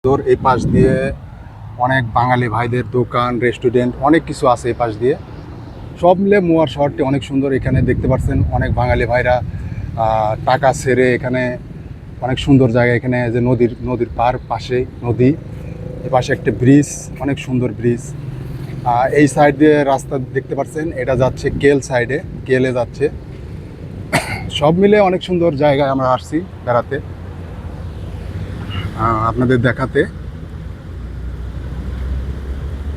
তোর এই পাশ দিয়ে অনেক বাঙালি ভাইদের দোকান রেস্টুরেন্ট অনেক কিছু আছে এই পাশ দিয়ে। সব মিলে মুয়ার শহরটি অনেক সুন্দর। এখানে দেখতে পাচ্ছেন অনেক বাঙালি ভাইরা টাকা ছেড়ে এখানে অনেক সুন্দর জায়গা। এখানে যে নদীর পার পাশে নদী, এ পাশে একটা ব্রিজ, অনেক সুন্দর ব্রিজ। এই সাইড দিয়ে রাস্তা দেখতে পাচ্ছেন, এটা যাচ্ছে কেল সাইডে, কেলে যাচ্ছে। সব মিলে অনেক সুন্দর জায়গায় আমরা আসছি বেড়াতে, আপনাদের দেখাতে।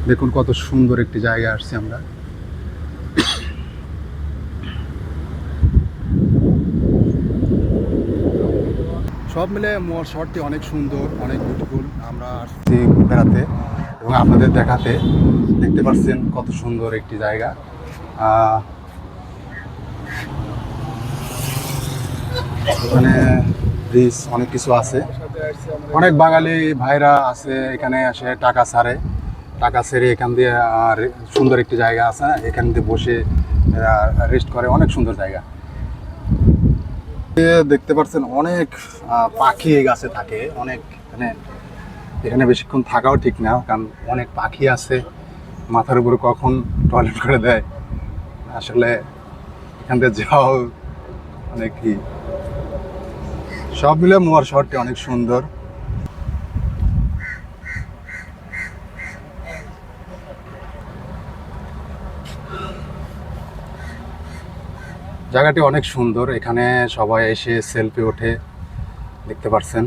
দেখুন কত সুন্দর একটি জায়গায় আসছি আমরা। সব মিলে মোর শহরটি অনেক সুন্দর, অনেক বিউটিফুল। আমরা আসছি বেড়াতে এবং আপনাদের দেখাতে। দেখতে পাচ্ছেন কত সুন্দর একটি জায়গা। এখানে ব্রিজ, অনেক কিছু আছে। অনেক বাঙালি ভাইরা আছে এখানে আসে টাকা ছাড়ে, টাকা ছেড়ে এখান দিয়ে সুন্দর একটি জায়গা আছে, এখান দিয়ে বসে রেস্ট করে। অনেক সুন্দর জায়গা। দেখতে পাচ্ছেন অনেক পাখি এই গাছে থাকে। অনেক এখানে বেশিক্ষণ থাকাও ঠিক না, কারণ অনেক পাখি আছে। মাথার উপরে কখন টয়লেট করে দেয়, আসলে এখান থেকে যাও অনেক কি। সব মিলে মুয়ার শহরটি অনেক সুন্দর। জায়গাটি অনেক সুন্দর। এখানে সবাই এসে সেলফি ওঠে। দেখতে পাচ্ছেন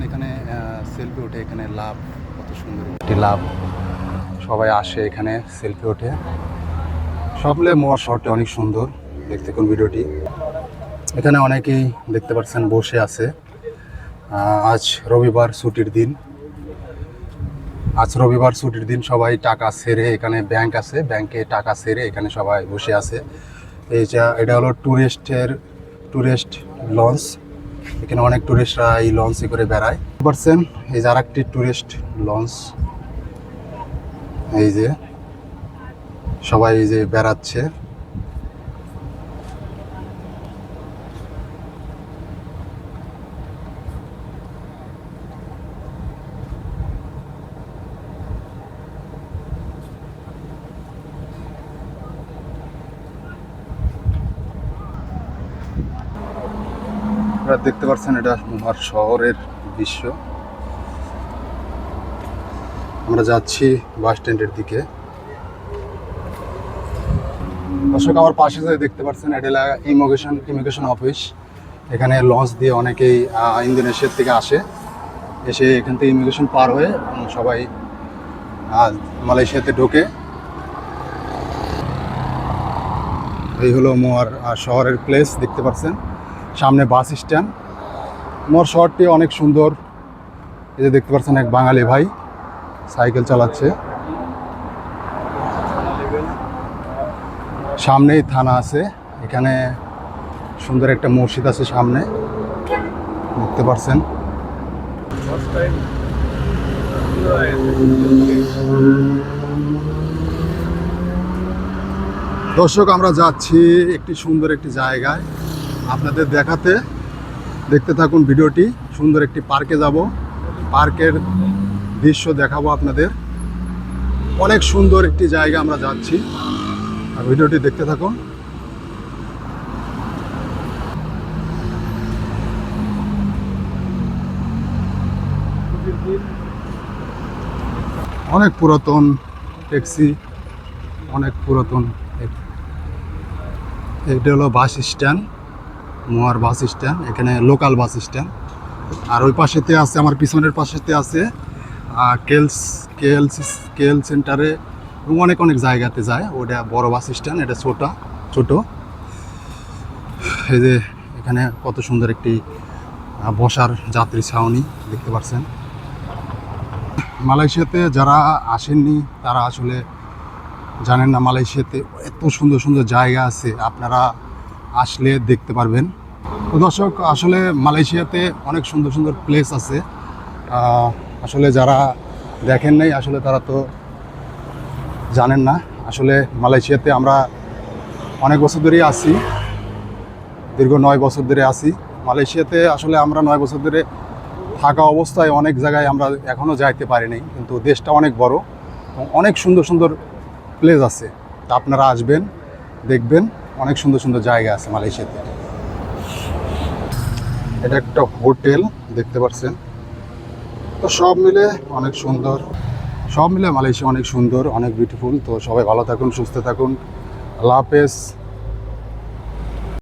এখানে সেলফি ওঠে। এখানে লাভ, কত সুন্দর একটি লাভ। সবাই আসে এখানে সেলফি ওঠে। সব মিলে মুয়ার শহরটি অনেক সুন্দর। দেখতে কোন ভিডিওটি। এখানে অনেকেই দেখতে পাচ্ছেন বসে আছে। আজ রবিবার ছুটির দিন। সবাই টাকা ছেড়ে, এখানে ব্যাংক আছে, ব্যাংকে টাকা ছেড়ে এখানে সবাই বসে আছে। এটা হলো ট্যুরিস্ট লঞ্চ। এখানে অনেক ট্যুরিস্টরা এই লঞ্চে করে বেড়ায়। পারছেন এই যে আরেকটি ট্যুরিস্ট লঞ্চ। এই যে সবাই এই যে বেড়াচ্ছে। আপনারা দেখতে পাচ্ছেন এটা মুহার শহরের দৃশ্য। আমরা যাচ্ছি বাস স্ট্যান্ডের দিকে। দর্শক, আমার পাশে যে দেখতে পাচ্ছেন এটা ইমিগ্রেশন অফিস। এখানে লঞ্চ দিয়ে অনেকেই ইন্দোনেশিয়ার থেকে আসে, এসে এখান থেকে ইমিগ্রেশন পার হয়ে সবাই মালয়েশিয়াতে ঢোকে। এই হলো মুয়ার শহরের প্লেস। দেখতে পাচ্ছেন সামনে বাস স্ট্যান্ড। মুয়ার শহরটি অনেক সুন্দর। এই যে দেখতে পাচ্ছেন এক বাঙালি ভাই সাইকেল চালাচ্ছে। সামনেই থানা আছে। এখানে সুন্দর একটা মসজিদ আছে সামনে, দেখতে পাচ্ছেন। দর্শক, আমরা যাচ্ছি একটি সুন্দর একটি জায়গায় আপনাদের দেখাতে। দেখতে থাকুন ভিডিওটি। সুন্দর একটি পার্কে যাব, পার্কের দৃশ্য দেখাবো আপনাদের। অনেক সুন্দর একটি জায়গা আমরা যাচ্ছি, আর ভিডিওটি দেখতে থাকুন। অনেক পুরাতন ট্যাক্সি, অনেক পুরাতন। এটা হলো বাস স্ট্যান্ড, মুয়ার বাস স্ট্যান্ড। এখানে লোকাল বাস স্ট্যান্ড। আর ওই পাশেতে আছে, আমার পিছনের পাশেতে আছে কেএল সেন্টারে এবং অনেক জায়গাতে যায়। ওটা বড় বাস স্ট্যান্ড, এটা ছোট। এই যে এখানে কত সুন্দর একটি বসার যাত্রী ছাউনি দেখতে পাচ্ছেন। মালয়েশিয়াতে যারা আসেননি তারা আসলে জানেন না, মালয়েশিয়াতে এত সুন্দর সুন্দর জায়গা আছে, আপনারা আসলে দেখতে পারবেন। তো দর্শক, আসলে মালয়েশিয়াতে অনেক সুন্দর সুন্দর প্লেস আছে। আসলে যারা দেখেন নাই আসলে তারা তো জানেন না। আসলে মালয়েশিয়াতে আমরা অনেক বছর ধরেই আছি, দীর্ঘ 9 বছর ধরে আছি মালয়েশিয়াতে। আসলে আমরা 9 বছর ধরে থাকা অবস্থায় অনেক জায়গায় আমরা এখনও যাইতে পারিনি, কিন্তু দেশটা অনেক বড় এবং অনেক সুন্দর সুন্দর প্লেস আছে। তা আপনারা আসবেন, দেখবেন, অনেক সুন্দর সুন্দর জায়গা আছে মালয়েশিয়াতে। এটা একটা হোটেল দেখতে পাচ্ছেন। তো সব মিলে অনেক সুন্দর, সব মিলে মালয়েশিয়া অনেক সুন্দর, অনেক বিউটিফুল। তো সবাই ভালো থাকুন, সুস্থ থাকুন, আল্লাহ হাফেজ।